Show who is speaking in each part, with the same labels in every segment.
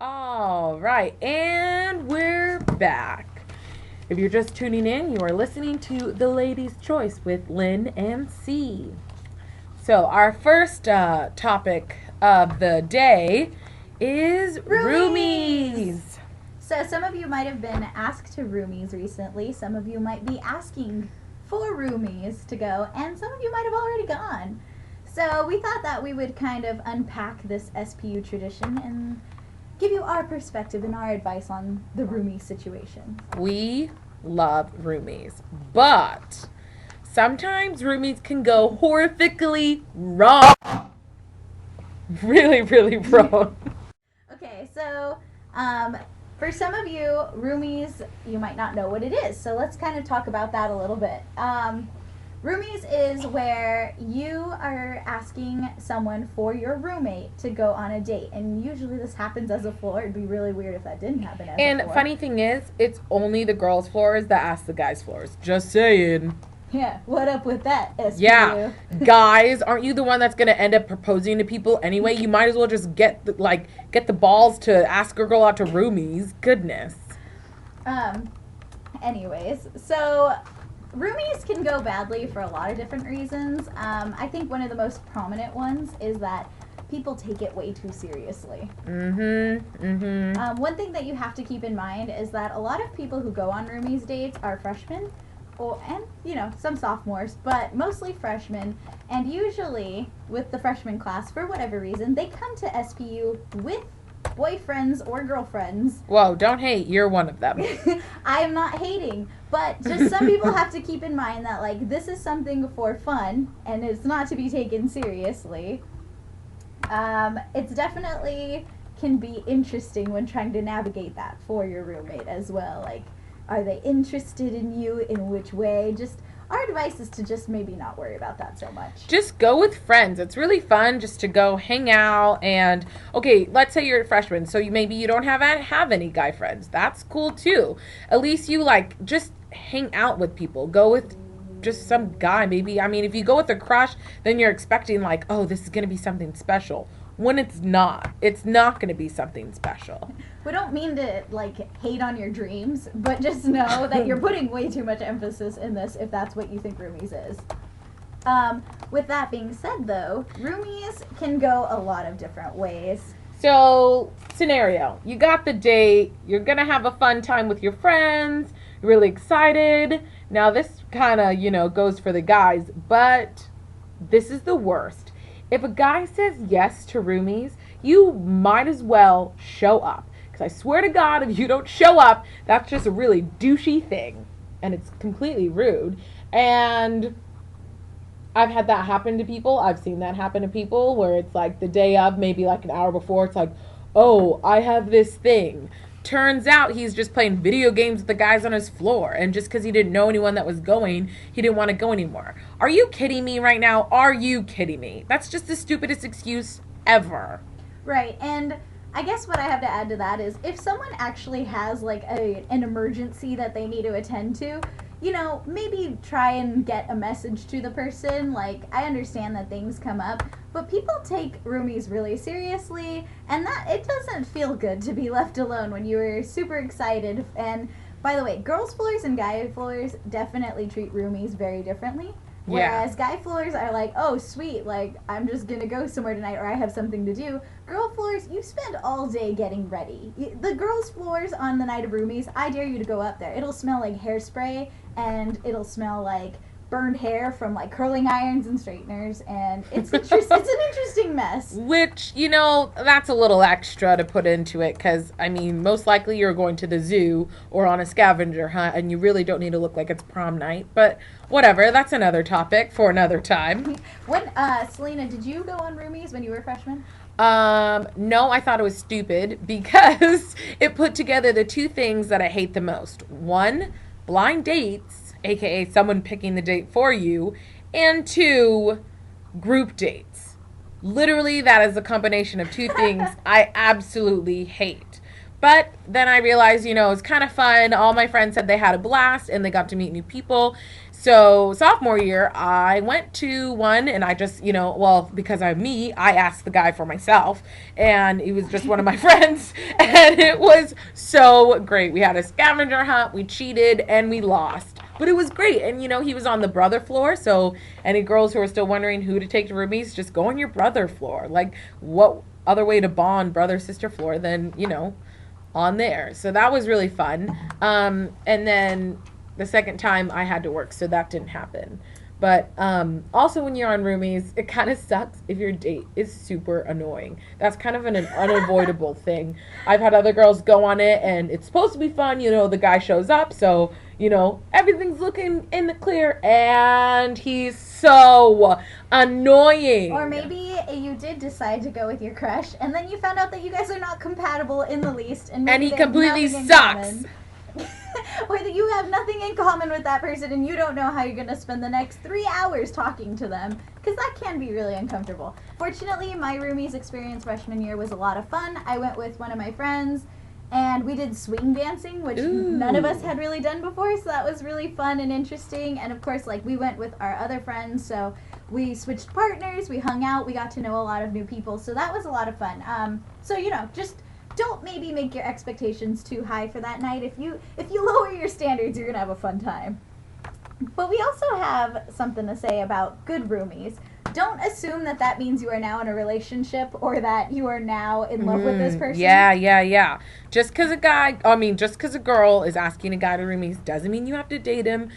Speaker 1: All right, and we're back. If you're just tuning in, you are listening to The Lady's Choice with Lyn and Cee. So, our first topic of the day is roomies.
Speaker 2: So some of you might have been asked to roomies recently. Some of you might be asking for roomies to go, and some of you might have already gone. So we thought that we would kind of unpack this SPU tradition and give you our perspective and our advice on the roomie situation.
Speaker 1: We love roomies, but sometimes roomies can go horrifically wrong. Really, really wrong.
Speaker 2: Okay, so for some of you, roomies, you might not know what it is. So let's kind of talk about that a little bit. Roomies is where you are asking someone for your roommate to go on a date. And usually this happens as a floor. It'd be really weird if that didn't happen as a floor.
Speaker 1: And funny thing is, it's only the girls' floors that ask the guys' floors. Just saying.
Speaker 2: Yeah, what up with that, SPU?
Speaker 1: Yeah, guys, aren't you the one that's gonna end up proposing to people anyway? You might as well just get the balls to ask a girl out to roomies. Goodness.
Speaker 2: Anyways, so roomies can go badly for a lot of different reasons. I think one of the most prominent ones is that people take it way too seriously. One thing that you have to keep in mind is that a lot of people who go on roomies dates are freshmen, and some sophomores, but mostly freshmen. And usually with the freshman class, for whatever reason, they come to SPU with boyfriends or girlfriends.
Speaker 1: Whoa, don't hate. You're one of them.
Speaker 2: I am not hating, but just some people have to keep in mind that this is something for fun and it's not to be taken seriously. It's definitely can be interesting when trying to navigate that for your roommate as well. Are they interested in you? In which way? Just our advice is to just maybe not worry about that so much.
Speaker 1: Just go with friends. It's really fun just to go hang out. And okay, let's say you're a freshman, so maybe you don't have any guy friends. That's cool too. At least you just hang out with people. Go with just some guy. Maybe, if you go with a crush, then you're expecting oh, this is gonna be something special. When it's not going to be something special.
Speaker 2: We don't mean to hate on your dreams, but just know that you're putting way too much emphasis in this if that's what you think roomies is. With that being said, though, roomies can go a lot of different ways.
Speaker 1: So, scenario, you got the date, you're going to have a fun time with your friends, you're really excited. Now, this kind of, goes for the guys, but this is the worst. If a guy says yes to roomies, you might as well show up. Because I swear to God, if you don't show up, that's just a really douchey thing. And it's completely rude. And I've had that happen to people. I've seen that happen to people where it's the day of, maybe an hour before, it's oh, I have this thing. Turns out he's just playing video games with the guys on his floor. And just because he didn't know anyone that was going, he didn't want to go anymore. Are you kidding me right now? Are you kidding me? That's just the stupidest excuse ever.
Speaker 2: Right. And I guess what I have to add to that is if someone actually has an emergency that they need to attend to, maybe try and get a message to the person. I understand that things come up, but people take roomies really seriously, and that it doesn't feel good to be left alone when you were super excited. And by the way, girls' floors and guy floors definitely treat roomies very differently. Whereas guy floors are oh, sweet, I'm just going to go somewhere tonight or I have something to do. Girl floors, you spend all day getting ready. The girls' floors on the night of roomies, I dare you to go up there. It'll smell like hairspray and it'll smell like burned hair from curling irons and straighteners, and it's an interesting mess.
Speaker 1: Which, that's a little extra to put into it because, most likely you're going to the zoo or on a scavenger hunt and you really don't need to look like it's prom night. But whatever, that's another topic for another time.
Speaker 2: When, Selena, did you go on roomies when you were a freshman?
Speaker 1: No, I thought it was stupid because it put together the two things that I hate the most. One, blind dates, aka someone picking the date for you, and two, group dates. Literally, that is a combination of two things I absolutely hate. But then I realized, it's kind of fun. All my friends said they had a blast and they got to meet new people. So sophomore year, I went to one, and I just, well, because I'm me, I asked the guy for myself, and he was just one of my friends, and it was so great. We had a scavenger hunt, we cheated, and we lost. But it was great. And, he was on the brother floor. So any girls who are still wondering who to take to roomies, just go on your brother floor. Like, what other way to bond brother sister floor than, on there. So that was really fun. And then the second time I had to work, so that didn't happen. But also when you're on roomies, it kind of sucks if your date is super annoying. That's kind of an unavoidable thing. I've had other girls go on it, and it's supposed to be fun. The guy shows up, so, everything's looking in the clear, and he's so annoying.
Speaker 2: Or maybe you did decide to go with your crush, and then you found out that you guys are not compatible in the least. And
Speaker 1: he completely sucks.
Speaker 2: Or that you have nothing in common with that person, and you don't know how you're going to spend the next 3 hours talking to them, because that can be really uncomfortable. Fortunately, my roomies experience freshman year was a lot of fun. I went with one of my friends, and we did swing dancing, which none of us had really done before, so that was really fun and interesting. And of course, we went with our other friends, so we switched partners, we hung out, we got to know a lot of new people, so that was a lot of fun. So just don't maybe make your expectations too high for that night. If you lower your standards, you're gonna have a fun time. But we also have something to say about good roomies. Don't assume that means you are now in a relationship, or that you are now in love with this person.
Speaker 1: Yeah. Just because a girl is asking a guy to roomies doesn't mean you have to date him.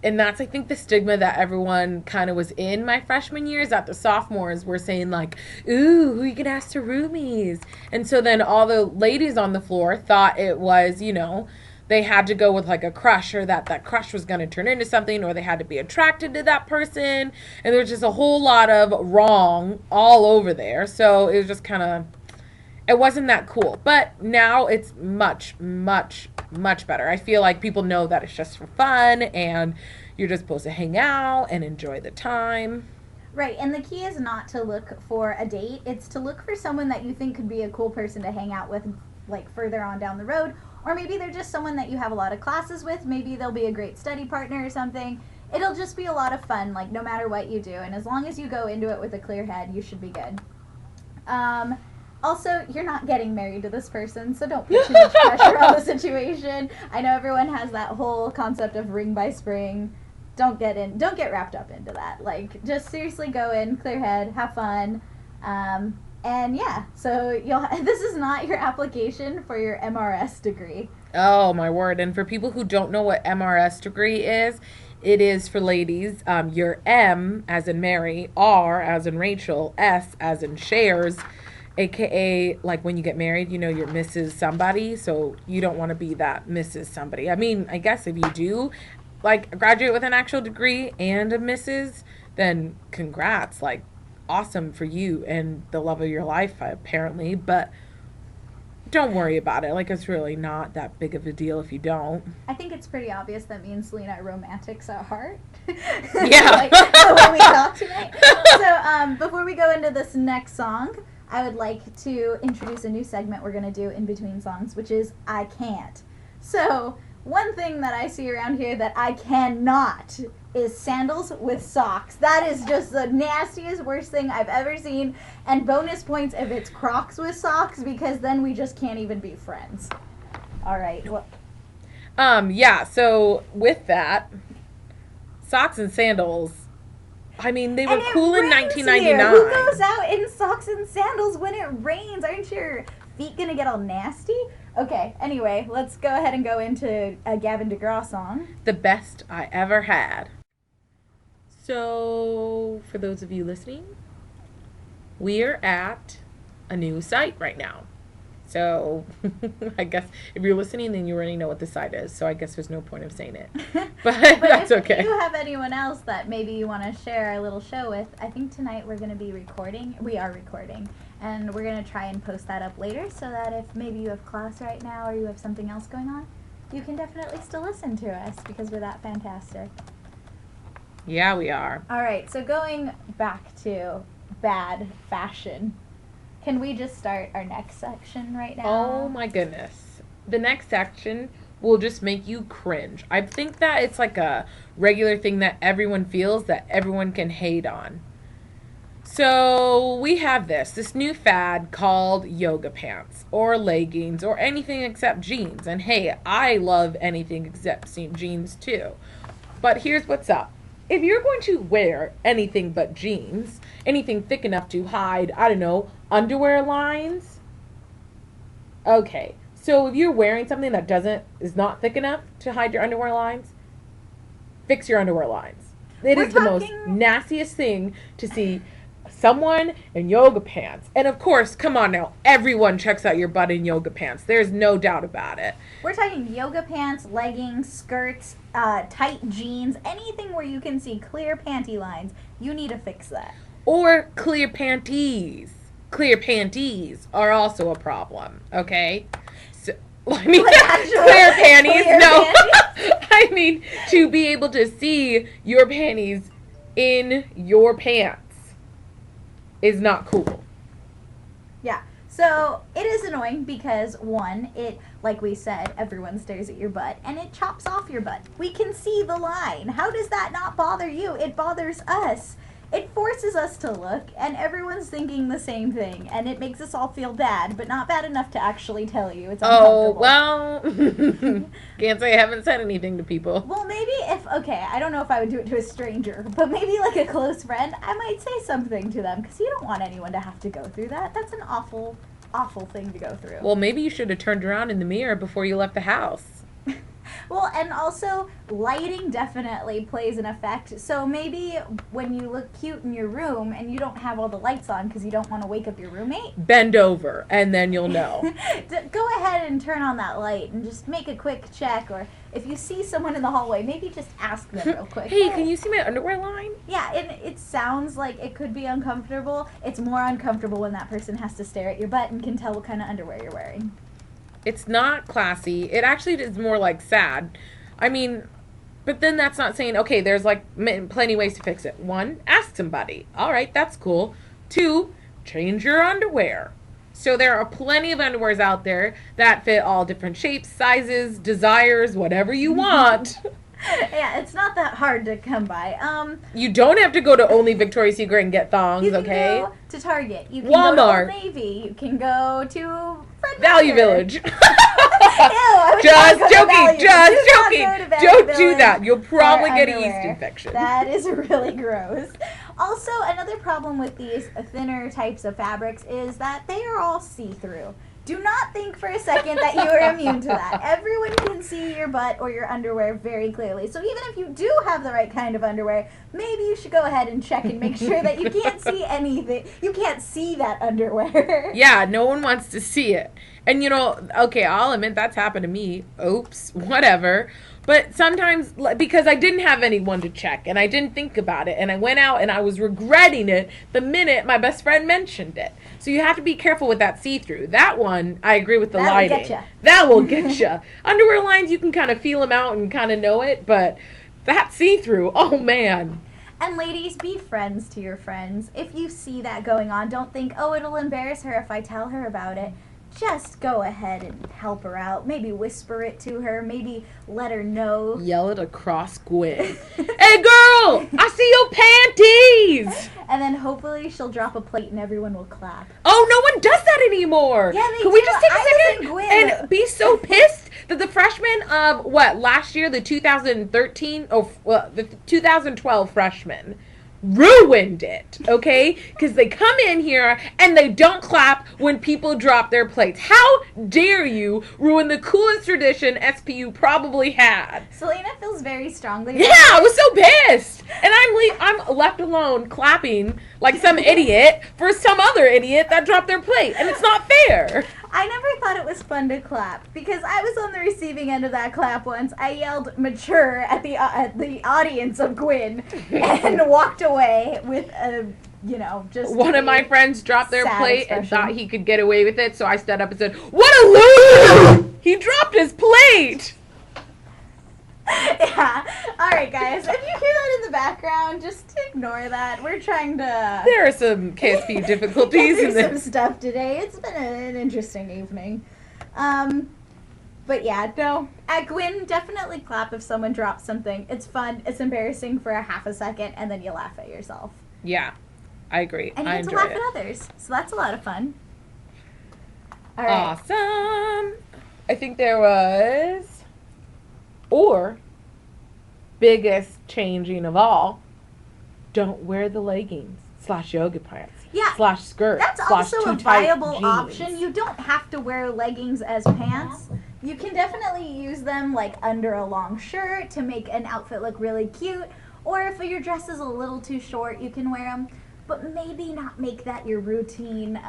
Speaker 1: And that's, I think, the stigma that everyone kind of was in my freshman year, is that the sophomores were saying, like, ooh, who you can ask to roomies? And so then all the ladies on the floor thought it was, they had to go with, like, a crush, or that crush was going to turn into something, or they had to be attracted to that person. And there was just a whole lot of wrong all over there. So it was just kind of, it wasn't that cool. But now it's much, much, much better. I feel like people know that it's just for fun, and you're just supposed to hang out and enjoy the time.
Speaker 2: Right, and the key is not to look for a date. It's to look for someone that you think could be a cool person to hang out with, like, further on down the road. Or maybe they're just someone that you have a lot of classes with. Maybe they'll be a great study partner or something. It'll just be a lot of fun, no matter what you do. And as long as you go into it with a clear head, you should be good. Also, you're not getting married to this person, so don't put too much pressure on the situation. I know everyone has that whole concept of ring by spring. Don't get wrapped up into that. Just seriously go in, clear head, have fun. And yeah, so this is not your application for your MRS degree.
Speaker 1: Oh, my word. And for people who don't know what MRS degree is, it is for ladies. Your M as in Mary, R as in Rachel, S as in shares, aka when you get married, you're Mrs. somebody, so you don't want to be that Mrs. somebody. I mean, I guess if you do graduate with an actual degree and a Mrs., then congrats, awesome for you and the love of your life, apparently. But don't worry about it. It's really not that big of a deal if you don't.
Speaker 2: I think it's pretty obvious that me and Selena are romantics at heart.
Speaker 1: Yeah.
Speaker 2: The way we talk tonight. So before we go into this next song, I would like to introduce a new segment we're going to do in between songs, which is I Can't. So, one thing that I see around here that I cannot is sandals with socks. That is just the nastiest, worst thing I've ever seen. And bonus points if it's Crocs with socks, because then we just can't even be friends. All right. Well.
Speaker 1: Yeah, so with that, socks and sandals, I mean, they were cool in 1999.
Speaker 2: Here. Who goes out in socks and sandals when it rains? Aren't your feet gonna get all nasty? Okay, anyway, let's go ahead and go into a Gavin DeGraw song.
Speaker 1: The best I ever had. So, for those of you listening, we're at a new site right now. So, I guess if you're listening, then you already know what the site is. So, I guess there's no point of saying it. But that's okay.
Speaker 2: If you have anyone else that maybe you want to share a little show with, I think tonight we're going to be recording. We are recording. And we're going to try and post that up later so that if maybe you have class right now or you have something else going on, you can definitely still listen to us because we're that fantastic.
Speaker 1: Yeah, we are.
Speaker 2: All right, so going back to bad fashion, can we just start our next section right now?
Speaker 1: Oh my goodness. The next section, will just make you cringe. I think that it's like a regular thing that everyone feels, that everyone can hate on. So we have this new fad called yoga pants or leggings or anything except jeans. And hey, I love anything except jeans too. But here's what's up. If you're going to wear anything but jeans, anything thick enough to hide, I don't know, underwear lines. Okay, so if you're wearing something that is not thick enough to hide your underwear lines, fix your underwear lines. It is the most nastiest thing to see someone in yoga pants. And of course, come on now, everyone checks out your butt in yoga pants. There's no doubt about it.
Speaker 2: We're talking yoga pants, leggings, skirts, tight jeans, anything where you can see clear panty lines. You need to fix that.
Speaker 1: Or clear panties. Clear panties are also a problem, okay? So, I mean, clear panties, clear no. Panties? I mean, to be able to see your panties in your pants is not cool.
Speaker 2: Yeah. So it is annoying because, one, it, like we said, everyone stares at your butt and it chops off your butt. We can see the line. How does that not bother you? It bothers us. It forces us to look, and everyone's thinking the same thing, and it makes us all feel bad, but not bad enough to actually tell you. It's uncomfortable.
Speaker 1: Oh, well, can't say I haven't said anything to people.
Speaker 2: Well, maybe I don't know if I would do it to a stranger, but maybe like a close friend, I might say something to them, because you don't want anyone to have to go through that. That's an awful, awful thing to go through.
Speaker 1: Well, maybe you should have turned around in the mirror before you left the house.
Speaker 2: Well, and also, lighting definitely plays an effect. So maybe when you look cute in your room and you don't have all the lights on because you don't want to wake up your roommate.
Speaker 1: Bend over, and then you'll know.
Speaker 2: Go ahead and turn on that light and just make a quick check. Or if you see someone in the hallway, maybe just ask them real quick.
Speaker 1: Hey, can you see my underwear line?
Speaker 2: Yeah, and it sounds like it could be uncomfortable. It's more uncomfortable when that person has to stare at your butt and can tell what kind of underwear you're wearing.
Speaker 1: It's not classy. It actually is more like sad. I mean, but then that's not saying, okay, there's like plenty ways to fix it. 1, ask somebody. All right, that's cool. 2, change your underwear. So there are plenty of underwears out there that fit all different shapes, sizes, desires, whatever you want.
Speaker 2: Yeah, it's not that hard to come by.
Speaker 1: You don't have to go to only Victoria's Secret and get thongs, okay?
Speaker 2: You can go to Target. You can
Speaker 1: Walmart.
Speaker 2: go to Old Navy. You can go to
Speaker 1: Value Village.
Speaker 2: Ew,
Speaker 1: just joking. Don't do that. You'll probably get a yeast infection.
Speaker 2: That is really gross. Also, another problem with these thinner types of fabrics is that they are all see-through. Do not think for a second that you are immune to that. Everyone can see your butt or your underwear very clearly. So even if you do have the right kind of underwear, maybe you should go ahead and check and make sure that you can't see anything. You can't see that underwear.
Speaker 1: Yeah, no one wants to see it. And you know, okay, I'll admit that's happened to me. Oops, whatever. But sometimes, because I didn't have anyone to check, and I didn't think about it, and I went out and I was regretting it the minute my best friend mentioned it. So you have to be careful with that see-through. That one, I agree with the lighting.
Speaker 2: That'll get ya.
Speaker 1: That will get you. Underwear lines, you can kind of feel them out and kind of know it, but that see-through, oh man.
Speaker 2: And ladies, be friends to your friends. If you see that going on, don't think, oh, it'll embarrass her if I tell her about it. Just go ahead and help her out. Maybe whisper it to her. Maybe let her know.
Speaker 1: Yell it across Gwen. Hey, girl! I see your panties!
Speaker 2: And then hopefully she'll drop a plate and everyone will clap.
Speaker 1: Oh, no one does that anymore.
Speaker 2: Yeah, they
Speaker 1: Can
Speaker 2: do.
Speaker 1: we just take a second
Speaker 2: Gwen.
Speaker 1: and be so pissed that the freshmen of, last year, the 2013, the 2012 freshmen ruined it, okay? Because they come in here and they don't clap when people drop their plates. How dare you ruin the coolest tradition SPU probably had?
Speaker 2: Selena feels very strongly.
Speaker 1: Yeah, I was so pissed. And I'm left alone clapping like some idiot for some other idiot that dropped their plate. And it's not fair.
Speaker 2: I never thought it was fun to clap because I was on the receiving end of that clap once. I yelled mature at the audience of Gwyn and walked away with a, just
Speaker 1: one of my friends dropped their plate
Speaker 2: expression.
Speaker 1: and thought he could get away with it, so I stood up and said, "What a loser! He dropped his plate!"
Speaker 2: Yeah. All right, guys. If you hear that in the background, just ignore that. We're trying to.
Speaker 1: There are some KSP difficulties in
Speaker 2: some
Speaker 1: this.
Speaker 2: stuff today. It's been an interesting evening. But yeah, no. At Gwyn, definitely clap if someone drops something. It's fun. It's embarrassing for a half a second, and then you laugh at yourself.
Speaker 1: Yeah, I agree.
Speaker 2: And you
Speaker 1: I
Speaker 2: get to
Speaker 1: enjoy
Speaker 2: laugh
Speaker 1: it.
Speaker 2: at others. So that's a lot of fun. All right.
Speaker 1: Awesome. I think there was, or biggest changing of all, don't wear the leggings / yoga pants / skirt
Speaker 2: That's
Speaker 1: /
Speaker 2: also a
Speaker 1: too tight
Speaker 2: viable
Speaker 1: jeans.
Speaker 2: option. You don't have to wear leggings as pants. You can definitely use them like under a long shirt to make an outfit look really cute. Or if your dress is a little too short, you can wear them. But maybe not make that your routine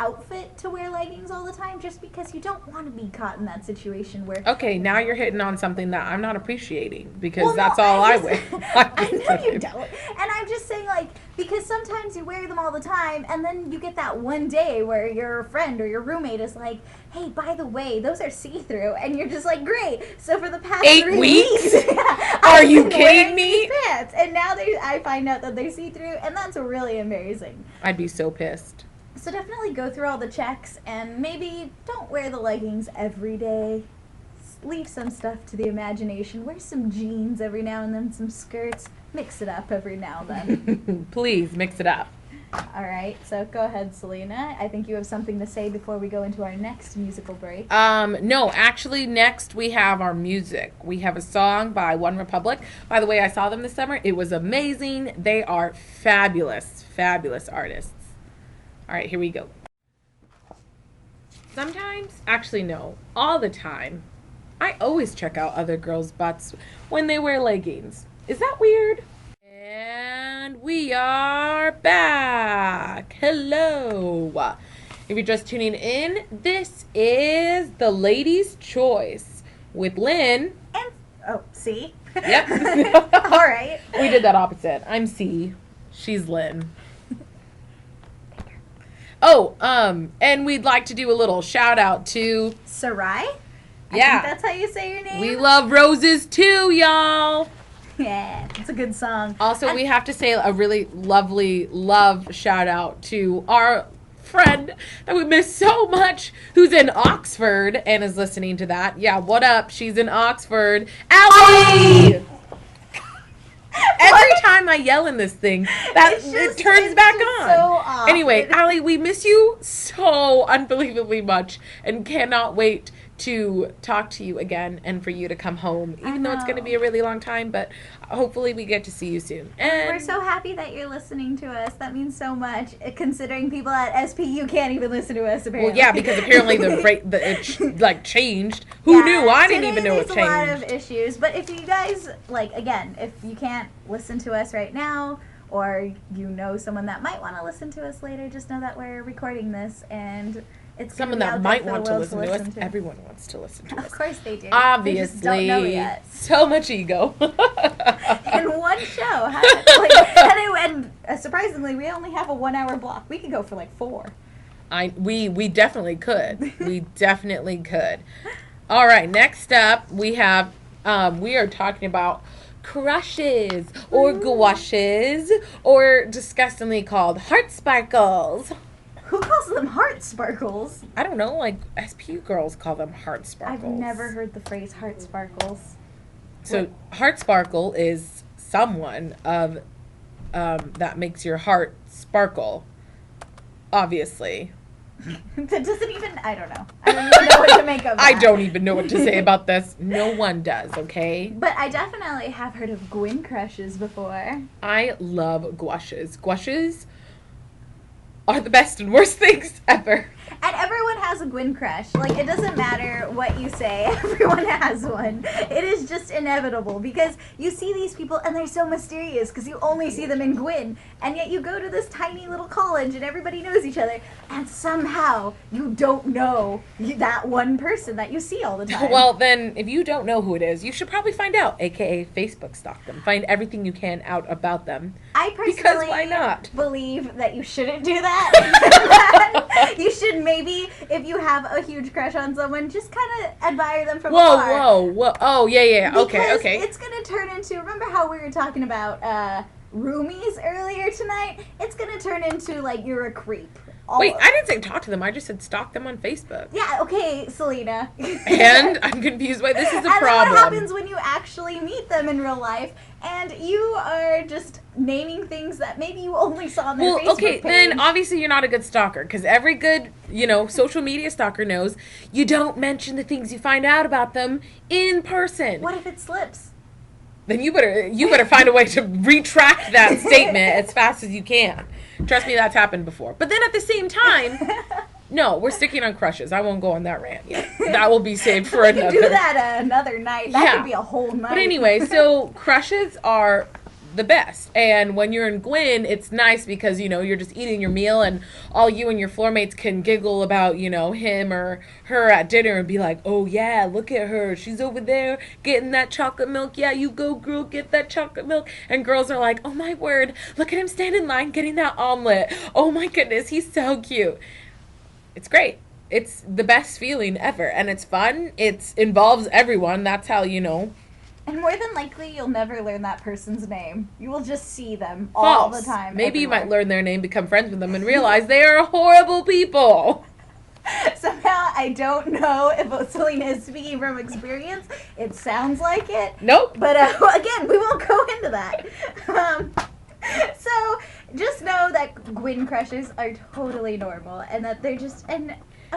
Speaker 2: outfit to wear leggings all the time, just because you don't want to be caught in that situation where...
Speaker 1: Okay, now you're hitting on something that I'm not appreciating, because
Speaker 2: Well,
Speaker 1: that's
Speaker 2: no,
Speaker 1: all I
Speaker 2: just-
Speaker 1: wear.
Speaker 2: I know you don't. And I'm just saying, like, because sometimes you wear them all the time, and then you get that one day where your friend or your roommate is like, hey, by the way, those are see-through. And you're just like, great. So for the past
Speaker 1: 8
Speaker 2: 3
Speaker 1: weeks?
Speaker 2: Are
Speaker 1: Are you kidding me?
Speaker 2: Pants. And now I find out that they're see-through, and that's really embarrassing.
Speaker 1: I'd be so pissed.
Speaker 2: So definitely go through all the checks, and maybe don't wear the leggings every day. Leave some stuff to the imagination. Wear some jeans every now and then, some skirts. Mix it up every now and then.
Speaker 1: Please mix it up.
Speaker 2: All right, so go ahead, Selena. I think you have something to say before we go into our next musical break.
Speaker 1: No, actually, next we have our music. We have a song by One Republic. By the way, I saw them this summer. It was amazing. They are fabulous, fabulous artists. All right, here we go. Sometimes, actually no, all the time, I always check out other girls' butts when they wear leggings. Is that weird? And we are back. Hello. If you're just tuning in, this is The Lady's Choice with Lyn.
Speaker 2: And, C.
Speaker 1: Yep.
Speaker 2: All right.
Speaker 1: We did that opposite. I'm C. She's Lyn. Oh, and we'd like to do a little shout out to
Speaker 2: Sarai?
Speaker 1: Yeah.
Speaker 2: I think that's how you say your name.
Speaker 1: We Love Roses too, y'all.
Speaker 2: Yeah, it's a good song.
Speaker 1: Also, we have to say a really lovely love shout out to our friend that we miss so much, who's in Oxford and is listening to that. Yeah, what up? She's in Oxford. Allie! Every time I yell in this thing, it turns back on.
Speaker 2: So off.
Speaker 1: Anyway, Allie, we miss you so unbelievably much and cannot wait to talk to you again and for you to come home, even though it's going to be a really long time, but hopefully we get to see you soon. And
Speaker 2: we're so happy that you're listening to us. That means so much, considering people at SPU can't even listen to us, apparently.
Speaker 1: well, yeah, because apparently it changed. Who knew? I didn't even know it changed.
Speaker 2: There's a lot of issues, but if you guys, again, if you can't listen to us right now, or you know someone that might want to listen to us later, just know that we're recording this, and it's
Speaker 1: someone that might want to listen to us. Everyone wants to listen to us.
Speaker 2: Of course they do.
Speaker 1: Obviously.
Speaker 2: They just don't know yet.
Speaker 1: So much ego.
Speaker 2: In one show. And surprisingly, we only have a 1 hour block. We could go for 4.
Speaker 1: We definitely could. We definitely could. All right, next up we have we are talking about crushes or gwushes, or disgustingly called heart sparkles.
Speaker 2: Who calls them heart sparkles?
Speaker 1: I don't know, SPU girls call them heart sparkles.
Speaker 2: I've never heard the phrase heart sparkles.
Speaker 1: So heart sparkle is someone of that makes your heart sparkle. Obviously.
Speaker 2: That doesn't even, I don't know. I don't even know what to make of that.
Speaker 1: I don't even know what to say about this. No one does, okay?
Speaker 2: But I definitely have heard of Gwyn crushes before.
Speaker 1: I love gwushes. Gwushes are the best and worst things ever.
Speaker 2: And everyone has a Gwyn crush. It doesn't matter what you say. Everyone has one. It is just inevitable because you see these people and they're so mysterious because you only see them in Gwyn. And yet you go to this tiny little college and everybody knows each other. And somehow you don't know that one person that you see all the time.
Speaker 1: Well, then, if you don't know who it is, you should probably find out, a.k.a. Facebook stalk them. Find everything you can out about them.
Speaker 2: I personally
Speaker 1: because why not?
Speaker 2: Believe that you shouldn't do that. You should maybe, if you have a huge crush on someone, just kind of admire them from afar.
Speaker 1: Whoa. Oh, yeah.
Speaker 2: Because
Speaker 1: Okay.
Speaker 2: it's going to turn into, remember how we were talking about roomies earlier tonight? It's going to turn into, you're a creep.
Speaker 1: Wait, I didn't say talk to them. I just said stalk them on Facebook.
Speaker 2: Yeah, okay, Selena.
Speaker 1: And I'm confused why this is a problem.
Speaker 2: And then what happens when you actually meet them in real life and you are just naming things that maybe you only saw on their Facebook page?
Speaker 1: Then obviously you're not a good stalker, because every good, social media stalker knows you don't mention the things you find out about them in person.
Speaker 2: What if it slips?
Speaker 1: Then you better find a way to retract that statement as fast as you can. Trust me, that's happened before. But then at the same time, no, we're sticking on crushes. I won't go on that rant yet. That will be saved for another.
Speaker 2: We can do that another night. That could be a whole night.
Speaker 1: But anyway, so crushes are the best. And when you're in Gwyn, it's nice because, you're just eating your meal and all you and your floor mates can giggle about, him or her at dinner and be like, oh yeah, look at her. She's over there getting that chocolate milk. Yeah, you go girl, get that chocolate milk. And girls are like, oh my word, look at him stand in line getting that omelet. Oh my goodness, he's so cute. It's great. It's the best feeling ever. And it's fun. It involves everyone. That's how,
Speaker 2: And more than likely, you'll never learn that person's name. You will just see them all the time.
Speaker 1: Maybe you might learn their name, become friends with them, and realize they are horrible people.
Speaker 2: Somehow, I don't know if Selena is speaking from experience. It sounds like it.
Speaker 1: Nope.
Speaker 2: But again, we won't go into that. So just know that Gwyn crushes are totally normal, and that they're just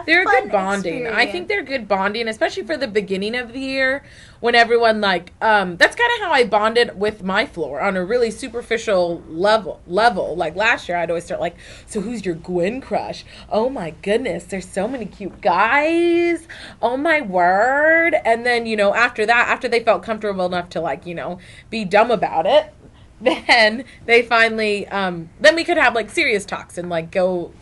Speaker 1: they're
Speaker 2: fun
Speaker 1: good bonding.
Speaker 2: experience.
Speaker 1: I think they're good bonding, especially for the beginning of the year when everyone that's kind of how I bonded with my floor on a really superficial level. Like last year, I'd always start like, so who's your Gwyn crush? Oh my goodness, there's so many cute guys. Oh my word. And then, after that, after they felt comfortable enough to be dumb about it, then they finally, then we could have serious talks and go,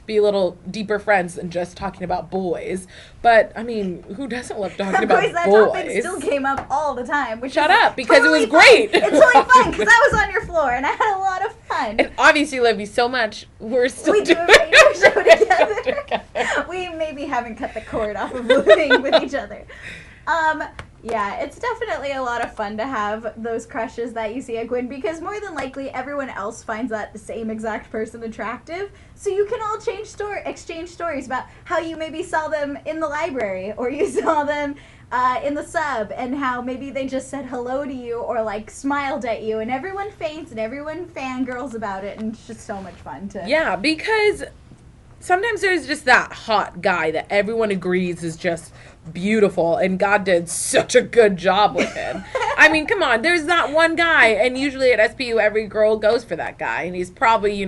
Speaker 1: be a little deeper friends than just talking about boys. But I mean, who doesn't love talking about boys?
Speaker 2: That topic still came up all the time.
Speaker 1: Shut up, because totally it was great.
Speaker 2: It's totally fun because I was on your floor and I had a lot of fun.
Speaker 1: And obviously, love you so much. We're still doing
Speaker 2: a radio show together. We maybe haven't cut the cord off of living with each other. Yeah, it's definitely a lot of fun to have those crushes that you see at Gwyn, because more than likely everyone else finds that same exact person attractive. So you can all exchange stories about how you maybe saw them in the library or you saw them in the sub, and how maybe they just said hello to you or smiled at you, and everyone faints and everyone fangirls about it, and it's just so much fun to...
Speaker 1: Yeah, because sometimes there's just that hot guy that everyone agrees is just beautiful, and God did such a good job with him. I mean, come on, there's that one guy, and usually at SPU every girl goes for that guy, and he's probably,
Speaker 2: a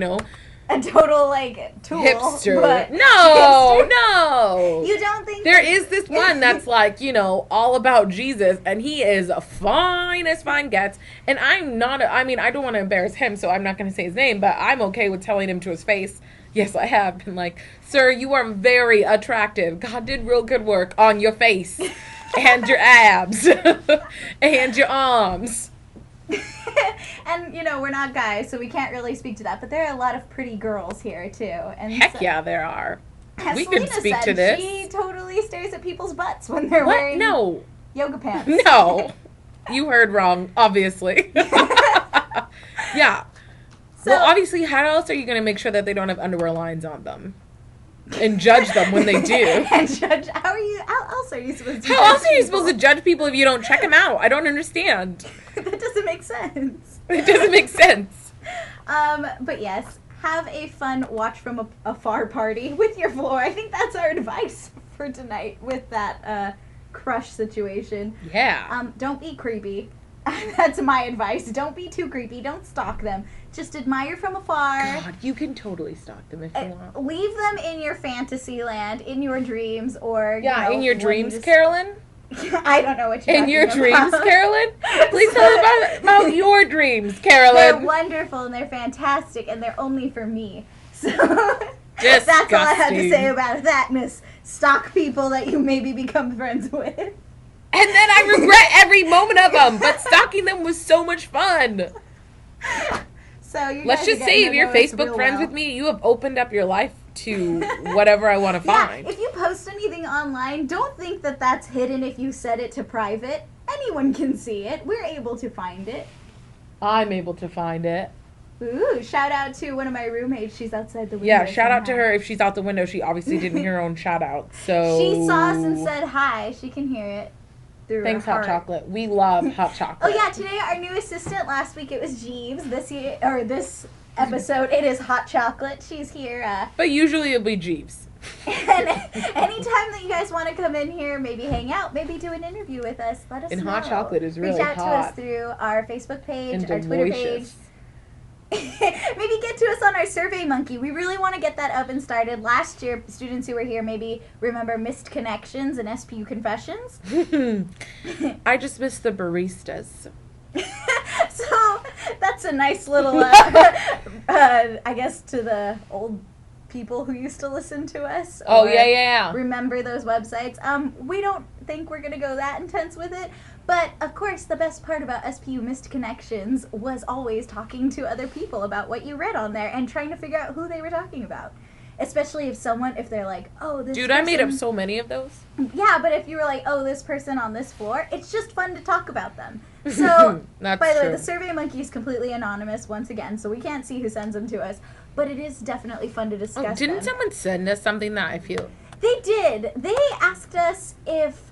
Speaker 2: total tool,
Speaker 1: hipster. No,
Speaker 2: you don't think
Speaker 1: there is this one that's all about Jesus, and he is fine as fine gets, and I'm not I don't want to embarrass him, so I'm not going to say his name, but I'm okay with telling him to his face. Yes, I have been like, sir, you are very attractive. God did real good work on your face and your abs and your arms.
Speaker 2: And, we're not guys, so we can't really speak to that. But there are a lot of pretty girls here, too. And
Speaker 1: heck yeah, there are. We
Speaker 2: Selena
Speaker 1: could speak to this.
Speaker 2: She totally stares at people's butts when they're wearing yoga pants.
Speaker 1: No. You heard wrong, obviously. Yeah. So, well, obviously, how else are you going to make sure that they don't have underwear lines on them? And judge them when they do.
Speaker 2: And judge, how else are you supposed to
Speaker 1: How else are you supposed to judge people if you don't check them out? I don't understand.
Speaker 2: That doesn't make sense.
Speaker 1: It doesn't make sense.
Speaker 2: But yes, have a fun watch from afar party with your floor. I think that's our advice for tonight with that crush situation.
Speaker 1: Yeah.
Speaker 2: Don't be creepy. That's my advice. Don't be too creepy. Don't stalk them. Just admire from afar.
Speaker 1: God, you can totally stalk them if you want.
Speaker 2: Leave them in your fantasy land, in your dreams, or
Speaker 1: in your dreams, Carolyn.
Speaker 2: I don't know what you're
Speaker 1: in your
Speaker 2: talking
Speaker 1: dreams,
Speaker 2: about.
Speaker 1: Please tell us about your dreams, Carolyn.
Speaker 2: They're wonderful and they're fantastic and they're only for me. So
Speaker 1: that's
Speaker 2: all I have to say about that, Miss. Stalk people that you maybe become friends with.
Speaker 1: And then I regret every moment of them, but stalking them was so much fun.
Speaker 2: So
Speaker 1: let's just say if you're Facebook friends with me, you have opened up your life to whatever I want to find.
Speaker 2: If you post anything online, don't think that that's hidden if you set it to private. Anyone can see it. We're able to find it.
Speaker 1: I'm able to find it.
Speaker 2: Ooh, shout out to one of my roommates. She's outside the window.
Speaker 1: Yeah, shout out to her. If she's out the window, she obviously didn't hear her own shout out. So
Speaker 2: she saw us and said hi. She can hear it through
Speaker 1: thanks,
Speaker 2: her
Speaker 1: Hot
Speaker 2: heart.
Speaker 1: Chocolate. We love Hot Chocolate.
Speaker 2: Oh yeah, today our new assistant. Last week it was Jeeves. This episode it is Hot Chocolate. She's here.
Speaker 1: But usually it'll be Jeeves.
Speaker 2: And anytime that you guys want to come in here, maybe hang out, maybe do an interview with us, let us know.
Speaker 1: And Hot Chocolate is really
Speaker 2: Reach out
Speaker 1: hot.
Speaker 2: to us through our Facebook page,
Speaker 1: And
Speaker 2: our Twitter page.
Speaker 1: delicious.
Speaker 2: Maybe get to us on our Survey Monkey. We really want to get that up and started. Last year, students who were here maybe remember missed connections and SPU confessions.
Speaker 1: I just miss the baristas.
Speaker 2: So that's a nice little, I guess, to the old people who used to listen to us.
Speaker 1: Oh,
Speaker 2: or
Speaker 1: yeah.
Speaker 2: remember those websites. We don't think we're going to go that intense with it. But, of course, the best part about SPU Missed Connections was always talking to other people about what you read on there and trying to figure out who they were talking about. Especially if they're like, oh, this
Speaker 1: Dude,
Speaker 2: person...
Speaker 1: I made up so many of those.
Speaker 2: Yeah, but if you were like, oh, this person on this floor, it's just fun to talk about them. So,
Speaker 1: That's
Speaker 2: by the way,
Speaker 1: true.
Speaker 2: the Survey Monkey is completely anonymous once again, so we can't see who sends them to us. But it is definitely fun to discuss
Speaker 1: Oh, didn't
Speaker 2: them.
Speaker 1: someone send us something that I feel...
Speaker 2: They did. They asked us if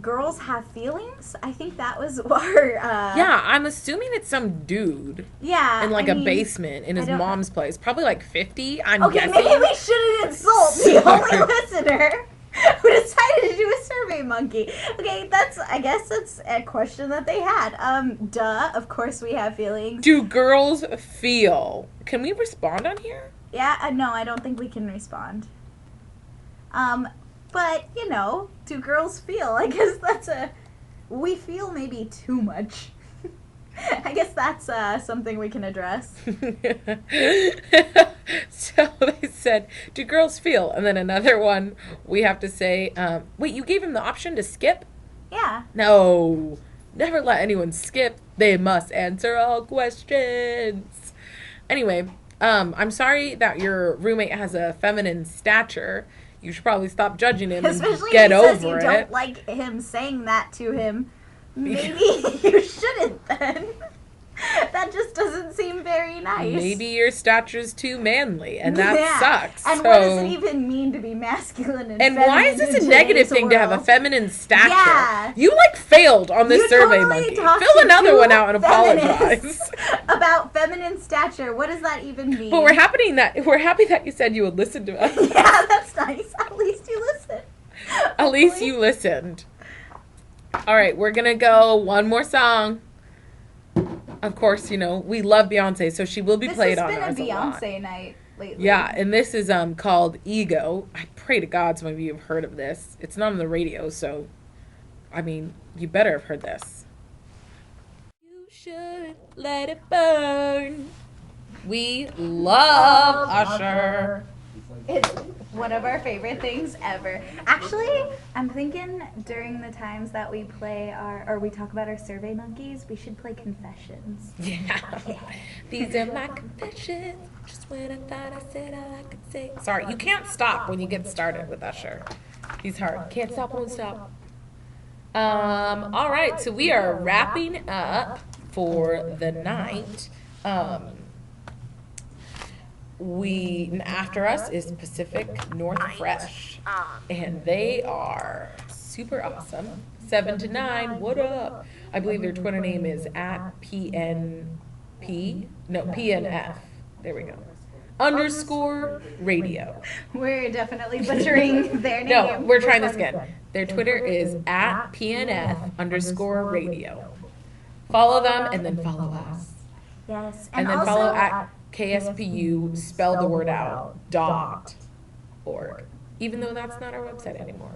Speaker 2: girls have feelings. I think that was our...
Speaker 1: Yeah, I'm assuming it's some dude
Speaker 2: Yeah.
Speaker 1: in like a basement in his
Speaker 2: I don't-
Speaker 1: mom's place. Probably like 50, I'm
Speaker 2: Okay,
Speaker 1: guessing.
Speaker 2: maybe we shouldn't insult the only listener who decided to do a Survey Monkey. Okay, I guess that's a question that they had. Duh, of course we have feelings.
Speaker 1: Do girls feel? Can we respond on here?
Speaker 2: Yeah, no, I don't think we can respond. But, do girls feel? I guess we feel maybe too much. I guess that's something we can address.
Speaker 1: So they said, do girls feel? And then another one, we have to say, wait, you gave him the option to skip?
Speaker 2: Yeah.
Speaker 1: No, never let anyone skip. They must answer all questions. Anyway, I'm sorry that your roommate has a feminine stature. You should probably stop judging him
Speaker 2: Especially
Speaker 1: and get
Speaker 2: if he says
Speaker 1: over
Speaker 2: you
Speaker 1: it.
Speaker 2: don't like him saying that to him. Maybe you shouldn't then. That just doesn't seem very nice.
Speaker 1: Maybe your stature's too manly, and that sucks.
Speaker 2: And
Speaker 1: so...
Speaker 2: what does it even mean to be masculine and
Speaker 1: And
Speaker 2: feminine
Speaker 1: why is this
Speaker 2: in
Speaker 1: a negative
Speaker 2: today's
Speaker 1: thing to have a
Speaker 2: world?
Speaker 1: feminine stature?
Speaker 2: Yeah.
Speaker 1: You failed on this
Speaker 2: You
Speaker 1: survey,
Speaker 2: totally
Speaker 1: monkey.
Speaker 2: talked
Speaker 1: Fill
Speaker 2: to
Speaker 1: another
Speaker 2: two
Speaker 1: one out and apologize.
Speaker 2: feminists about feminine stature. What does that even mean?
Speaker 1: But we're happy that you said you would listen to us.
Speaker 2: Yeah, that's nice. At least you listen.
Speaker 1: At least you listened. All right, we're gonna go one more song. Of course, we love Beyonce, so she will be played on
Speaker 2: This has
Speaker 1: us
Speaker 2: been
Speaker 1: a
Speaker 2: a
Speaker 1: lot.
Speaker 2: Beyonce night lately.
Speaker 1: Yeah, and this is called Ego. I pray to God some of you have heard of this. It's not on the radio, so I mean, you better have heard this. You should let it burn. We love Usher.
Speaker 2: It's one of our favorite things ever. Actually, I'm thinking during the times that we play we talk about our Survey Monkeys, we should play Confessions.
Speaker 1: Yeah. These are my confessions. Just when I thought I said all I could say. Sorry, you can't stop when you get started with Usher. He's hard. Can't stop, won't stop. All right, so we are wrapping up for the night. After us is Pacific North Fresh, and they are super awesome. 7 to 9, what up? I believe their Twitter name is @PNF. There we go. _radio.
Speaker 2: We're definitely butchering their name.
Speaker 1: No, we're trying this again. Their Twitter is @PNF_radio. Follow them and then follow us.
Speaker 2: Yes.
Speaker 1: And then
Speaker 2: also,
Speaker 1: follow @KSPU, spell the word out, .org. Even though that's not our website anymore.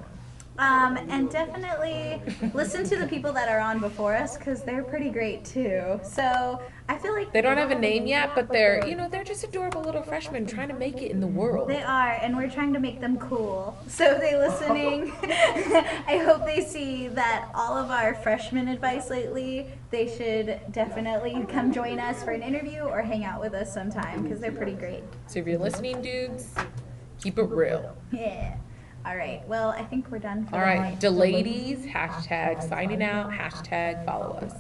Speaker 2: and definitely listen to the people that are on before us because they're pretty great too. So I feel like
Speaker 1: They don't have a name yet, but they're just adorable little freshmen trying to make it in the world.
Speaker 2: they are, and we're trying to make them cool. So if they listening, I hope they see that all of our freshman advice lately, they should definitely come join us for an interview or hang out with us sometime because they're pretty great.
Speaker 1: So if you're listening, dudes, keep it real.
Speaker 2: Yeah. All right. Well, I think we're done for
Speaker 1: All
Speaker 2: the
Speaker 1: right,
Speaker 2: night.
Speaker 1: #deladies, #signing out, #follow us.